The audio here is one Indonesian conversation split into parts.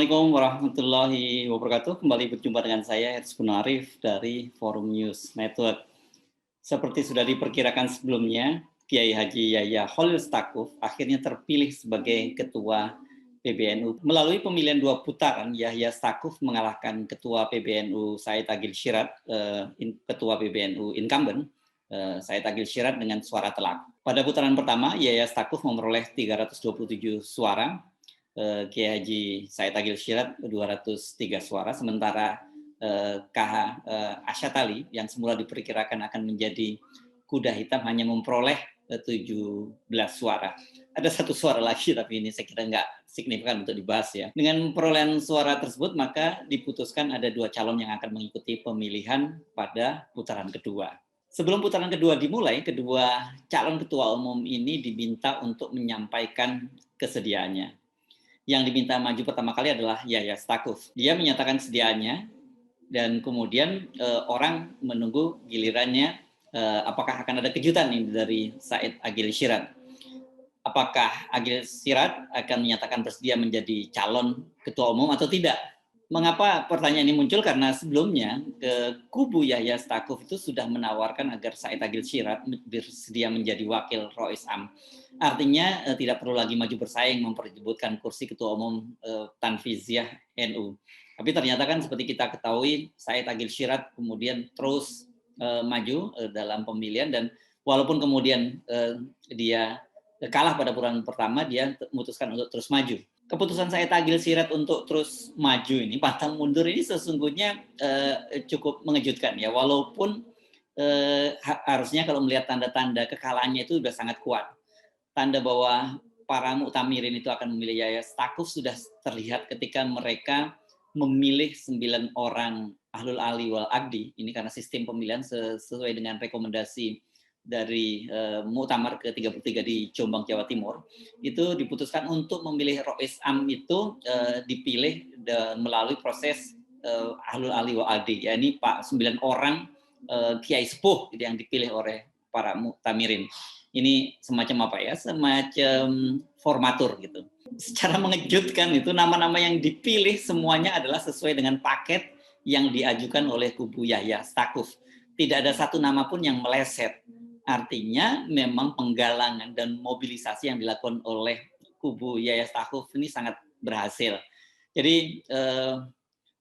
Assalamualaikum warahmatullahi wabarakatuh. Kembali berjumpa dengan saya, Ersku Arif dari Forum News Network. Seperti sudah diperkirakan sebelumnya, Kiai Haji Yahya Khalil Stakuf akhirnya terpilih sebagai Ketua PBNU. Melalui pemilihan 2 putaran, Yahya Stakuf mengalahkan Ketua PBNU Said Agil Syirat, Ketua PBNU incumbent, Said Agil Syirat dengan suara telak. Pada putaran pertama, Yahya Stakuf memperoleh 327 suara, Kiai Haji Said Agil Syirat 203 suara, sementara KH Asyatali yang semula diperkirakan akan menjadi kuda hitam hanya memperoleh 17 suara. Ada 1 suara lagi, tapi ini saya kira nggak signifikan untuk dibahas ya. Dengan perolehan suara tersebut, maka diputuskan ada 2 calon yang akan mengikuti pemilihan pada putaran kedua. Sebelum putaran kedua dimulai, kedua calon ketua umum ini diminta untuk menyampaikan kesediaannya. Yang diminta maju pertama kali adalah Yahya Stakuf. Dia menyatakan sediaannya dan kemudian orang menunggu gilirannya, apakah akan ada kejutan nih dari Said Agil Syirat. Apakah Agil Syirat akan menyatakan bersedia menjadi calon ketua umum atau tidak? Mengapa pertanyaan ini muncul? Karena sebelumnya kubu Yahya Stakuf itu sudah menawarkan agar Said Agil Syirat bersedia menjadi wakil Rois Am. Artinya tidak perlu lagi maju bersaing memperebutkan kursi ketua umum Tanfizyah NU. Tapi ternyata kan seperti kita ketahui, Said Agil Syirat kemudian terus maju dalam pemilihan, dan walaupun kemudian dia kalah pada putaran pertama, dia memutuskan untuk terus maju. Keputusan Said Agil Syirat untuk terus maju ini, pantang mundur ini sesungguhnya cukup mengejutkan ya, walaupun harusnya kalau melihat tanda-tanda kekalahannya itu sudah sangat kuat. Tanda bahwa para mu'tamirin itu akan memilih Yahya Stakuf sudah terlihat ketika mereka memilih 9 orang ahlul ali wal aqdi, ini karena sistem pemilihan sesuai dengan rekomendasi dari Muktamar ke-33 di Jombang, Jawa Timur, itu diputuskan untuk memilih Rois Am itu dipilih melalui proses Ahlul Ali wa Adi, yakni 9 orang kiai sepuh gitu, yang dipilih oleh para muktamirin. Ini semacam apa ya? Semacam formatur gitu. Secara mengejutkan itu nama-nama yang dipilih semuanya adalah sesuai dengan paket yang diajukan oleh kubu Yahya Stakuf. Tidak ada satu nama pun yang meleset. Artinya memang penggalangan dan mobilisasi yang dilakukan oleh kubu Yahya Stakuf ini sangat berhasil. Jadi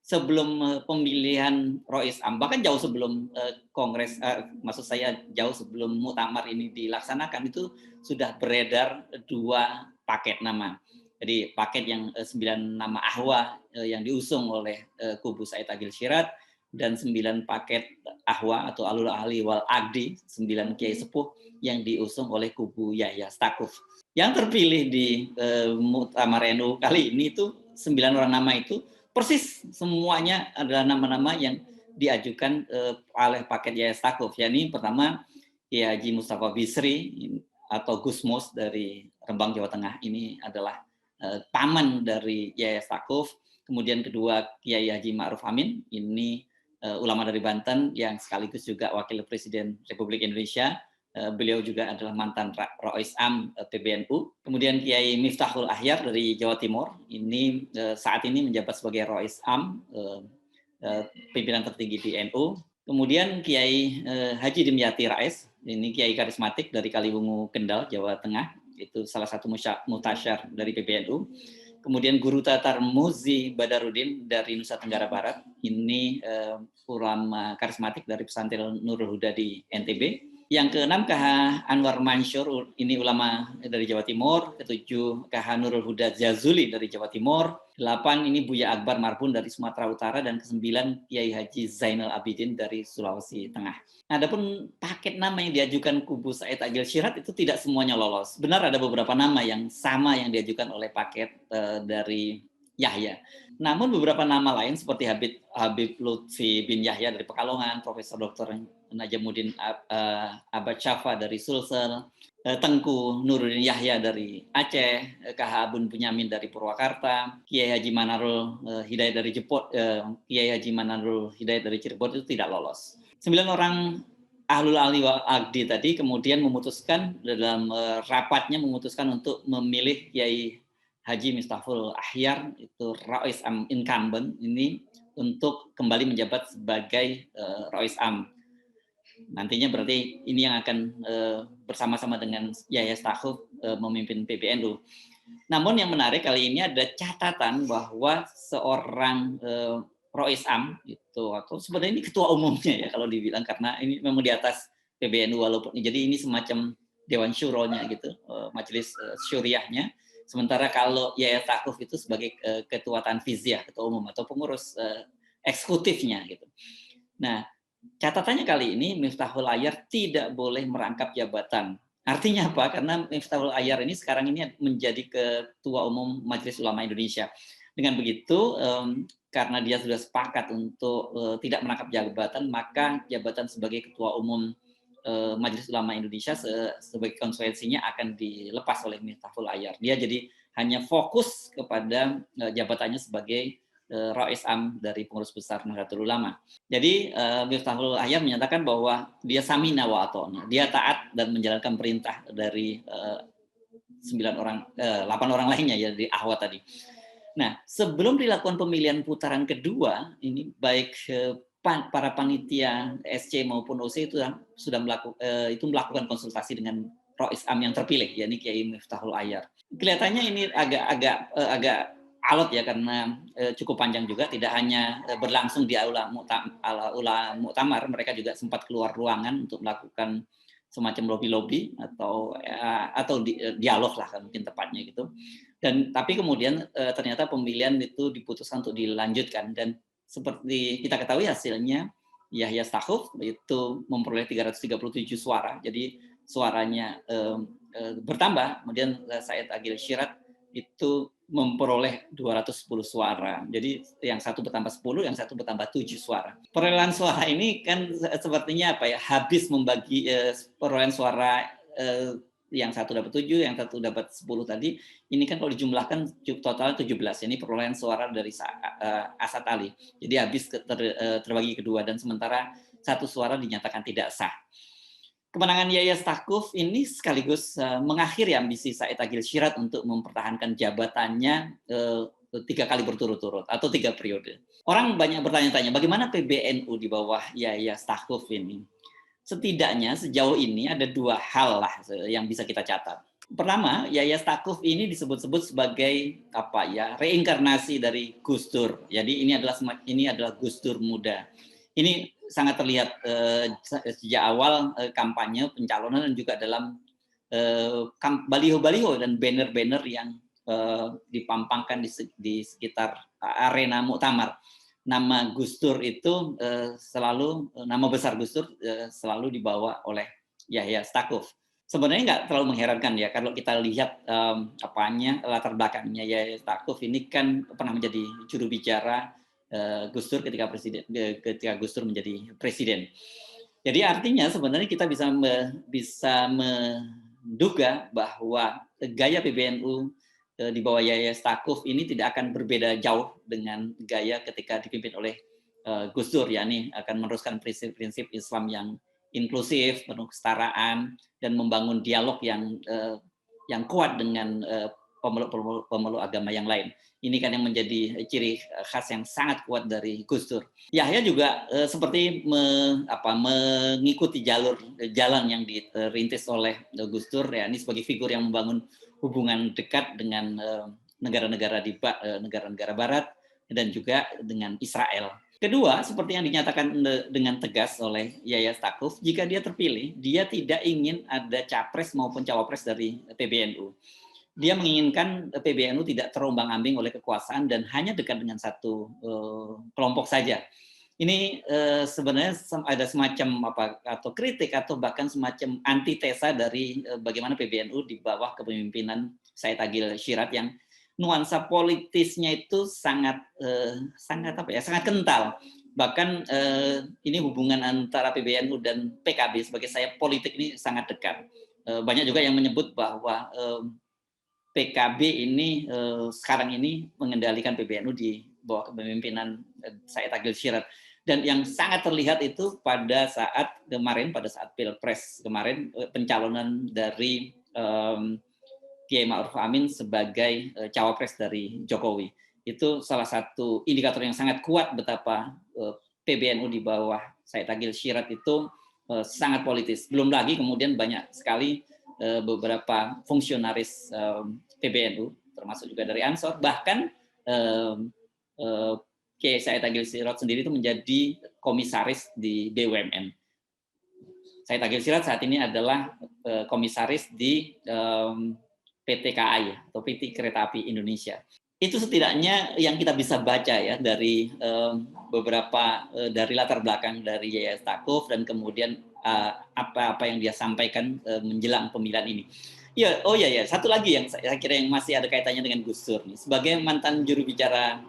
sebelum pemilihan Rois Am, bahkan jauh sebelum kongres, maksud saya jauh sebelum muktamar ini dilaksanakan, itu sudah beredar 2 paket nama. Jadi paket yang 9 nama ahwa yang diusung oleh kubu Said Agil Syirat, dan 9 paket ahwa atau alul ahli wal aqdi, 9 kiai sepuh yang diusung oleh kubu Yahya Stakuf. Yang terpilih di Muktamar NU kali ini itu 9 orang nama itu persis semuanya adalah nama-nama yang diajukan oleh paket Yahya Stakuf. Yakni pertama Kiai Haji Mustafa Bisri atau Gusmus dari Rembang, Jawa Tengah, ini adalah paman dari Yahya Stakuf. Kemudian kedua Kiai Haji Ma'ruf Amin, ini ulama dari Banten yang sekaligus juga wakil presiden Republik Indonesia. Beliau juga adalah mantan Rois Am PBNU. Kemudian Kiai Miftahul Ahyar dari Jawa Timur, ini saat ini menjabat sebagai Rois Am, pimpinan tertinggi di NU. Kemudian Kiai Haji Dimyati Rais, ini Kiai karismatik dari Kaliwungu, Kendal, Jawa Tengah, itu salah satu mutasyar dari PBNU. Kemudian Guru Tatar Muzi Badarudin dari Nusa Tenggara Barat, ini ulama karismatik dari pesantren Nurul Huda di NTB. Yang keenam KH Anwar Mansyur, ini ulama dari Jawa Timur. Ketujuh KH Nurul Huda Jazuli dari Jawa Timur. 8 ini Buya Akbar Marbun dari Sumatera Utara, dan ke-9 Kiai Haji Zainal Abidin dari Sulawesi Tengah. Adapun paket nama yang diajukan kubu Said Agil Syirat itu tidak semuanya lolos. Benar ada beberapa nama yang sama yang diajukan oleh paket dari Yahya. Namun beberapa nama lain seperti Habib Lutfi bin Yahya dari Pekalongan, Profesor Dr. Najamuddin Abad Syafa dari Sulsel, Tengku Nuruddin Yahya dari Aceh, KH Abun Bunyamin dari Purwakarta, Kiai Haji Manarul Hidayat dari Kiai Haji Manarul Hidayat dari Cirebon itu tidak lolos. 9 orang Ahlul Ali wal Aqdi tadi kemudian memutuskan dalam rapatnya untuk memilih Kiai Haji Miftahul Akhyar, itu Rais Am incumbent ini untuk kembali menjabat sebagai Rais Am. Nantinya berarti ini yang akan bersama-sama dengan Yahya Stakuf memimpin PBNU. Namun yang menarik kali ini ada catatan bahwa seorang Rais Am itu, atau sebenarnya ini ketua umumnya ya kalau dibilang, karena ini memang di atas PBNU, walaupun jadi ini semacam Dewan Syuronya gitu, majelis syuriahnya. Sementara kalau Yahya Stakuf itu sebagai ketua tanfiziyah, ketua umum atau pengurus eksekutifnya gitu. Nah, catatannya kali ini Miftahul Akhyar tidak boleh merangkap jabatan. Artinya apa? Karena Miftahul Akhyar ini sekarang ini menjadi Ketua Umum Majelis Ulama Indonesia. Dengan begitu, karena dia sudah sepakat untuk tidak merangkap jabatan, maka jabatan sebagai Ketua Umum Majelis Ulama Indonesia sebagai konsekuensinya akan dilepas oleh Miftahul Akhyar. Dia jadi hanya fokus kepada jabatannya sebagai Rais Am dari pengurus besar Nahdlatul Ulama. Jadi Miftahul Akhyar menyatakan bahwa dia samina wa ata'na, dia taat dan menjalankan perintah dari 8 orang lainnya ya di Ahwat tadi. Nah, sebelum dilakukan pemilihan putaran kedua, ini baik para panitia SC maupun OC itu sudah melakukan konsultasi dengan Rais Am yang terpilih, yakni Kiai Miftahul Akhyar. Kelihatannya ini agak alot ya, karena cukup panjang juga, tidak hanya berlangsung di aula muktamar, mereka juga sempat keluar ruangan untuk melakukan semacam lobby atau dialog lah kan mungkin tepatnya gitu. Tapi kemudian ternyata pemilihan itu diputuskan untuk dilanjutkan, dan seperti kita ketahui hasilnya Yahya Stakuf itu memperoleh 337 suara, jadi suaranya bertambah. Kemudian Said Agil Syirat itu memperoleh 210 suara. Jadi yang satu bertambah 10, yang satu bertambah 7 suara. Perolehan suara ini kan sepertinya apa ya, habis membagi perolehan suara yang satu dapat 7, yang satu dapat 10 tadi. Ini kan kalau dijumlahkan total 17. Ini perolehan suara dari Asad Ali. Jadi habis terbagi kedua, dan sementara satu suara dinyatakan tidak sah. Kemenangan Yahya Stakuf ini sekaligus mengakhiri ambisi Said Agil Syirat untuk mempertahankan jabatannya 3 kali berturut-turut atau 3 periode. Orang banyak bertanya-tanya bagaimana PBNU di bawah Yahya Stakuf ini. Setidaknya sejauh ini ada 2 hal lah yang bisa kita catat. Pertama, Yahya Stakuf ini disebut-sebut sebagai reinkarnasi dari Gus Dur. Jadi ini adalah Gus Dur muda. Ini sangat terlihat sejak awal kampanye pencalonan, dan juga dalam baliho-baliho dan banner-banner yang dipampangkan di sekitar arena muktamar. Nama Gus Dur itu nama besar Gus Dur selalu dibawa oleh Yahya Stakuf. Sebenarnya nggak terlalu mengherankan ya kalau kita lihat latar belakangnya. Yahya Stakuf ini kan pernah menjadi juru bicara Gus Dur ketika Gus Dur menjadi presiden. Jadi artinya sebenarnya kita bisa menduga bahwa gaya PBNU di bawah Yahya Stakuf ini tidak akan berbeda jauh dengan gaya ketika dipimpin oleh Gus Dur, yakni akan meneruskan prinsip-prinsip Islam yang inklusif, penuh kesetaraan, dan membangun dialog yang kuat dengan pemeluk agama yang lain. Ini kan yang menjadi ciri khas yang sangat kuat dari Gus Dur. Yahya juga seperti mengikuti jalan yang dirintis oleh Gus Dur, ya, ini sebagai figur yang membangun hubungan dekat dengan negara-negara Barat dan juga dengan Israel. Kedua, seperti yang dinyatakan dengan tegas oleh Yahya Stakuf, jika dia terpilih, dia tidak ingin ada capres maupun cawapres dari PBNU. Dia menginginkan PBNU tidak terombang-ambing oleh kekuasaan dan hanya dekat dengan satu kelompok saja. Ini sebenarnya ada semacam atau kritik atau bahkan semacam antitesa dari bagaimana PBNU di bawah kepemimpinan Said Agil Syirat, yang nuansa politisnya itu sangat kental. Bahkan ini hubungan antara PBNU dan PKB sebagai sayap politik ini sangat dekat. Banyak juga yang menyebut bahwa PKB ini sekarang ini mengendalikan PBNU di bawah kepemimpinan Said Agil Syirat. Dan yang sangat terlihat itu pada saat Pilpres kemarin, pencalonan dari Kiai Ma'ruf Amin sebagai cawapres dari Jokowi. Itu salah satu indikator yang sangat kuat betapa PBNU di bawah Said Agil Siraj itu sangat politis. Belum lagi kemudian banyak sekali beberapa fungsionaris PBNU, termasuk juga dari Ansor, bahkan Kiai Said Agil Siraj sendiri itu menjadi komisaris di BUMN. Said Agil Siraj saat ini adalah komisaris di PT KAI atau PT Kereta Api Indonesia. Itu setidaknya yang kita bisa baca ya dari beberapa dari latar belakang dari Yaya Stakuf dan kemudian apa-apa yang dia sampaikan menjelang pemilihan ini. Ya, satu lagi yang saya kira yang masih ada kaitannya dengan Gus Dur nih. Sebagai mantan juru bicara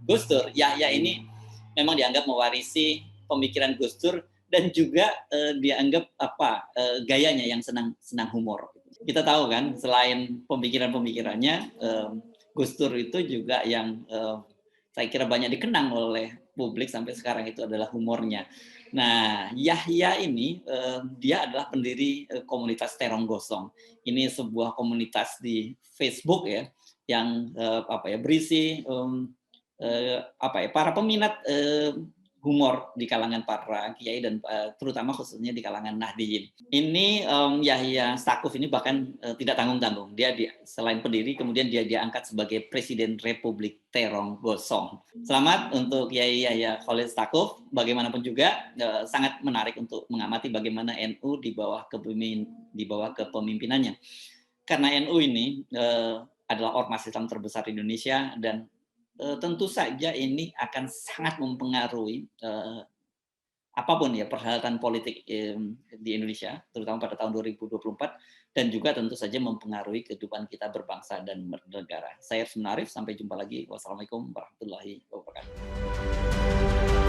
Gus Dur, Yahya ini memang dianggap mewarisi pemikiran Gus Dur dan juga dianggap gayanya yang senang humor. Kita tahu kan, selain pemikirannya, Gus Dur itu juga yang saya kira banyak dikenang oleh publik sampai sekarang itu adalah humornya. Nah, Yahya ini dia adalah pendiri komunitas Terong Gosong. Ini sebuah komunitas di Facebook ya yang berisi para peminat humor di kalangan para kiai dan terutama khususnya di kalangan Nahdiyin. Ini Yahya Stakuf ini bahkan tidak tanggung-tanggung. Dia selain pendiri kemudian dia diangkat sebagai Presiden Republik Terong Gosong. Selamat untuk Kiai Yahya Khalil Stakuf. Bagaimanapun juga sangat menarik untuk mengamati bagaimana NU di bawah kepemimpinannya. Karena NU ini adalah ormas Islam terbesar di Indonesia dan tentu saja ini akan sangat mempengaruhi apapun ya perhelatan politik di Indonesia, terutama pada tahun 2024, dan juga tentu saja mempengaruhi kehidupan kita berbangsa dan bernegara. Saya Arif, sampai jumpa lagi. Wassalamualaikum warahmatullahi wabarakatuh.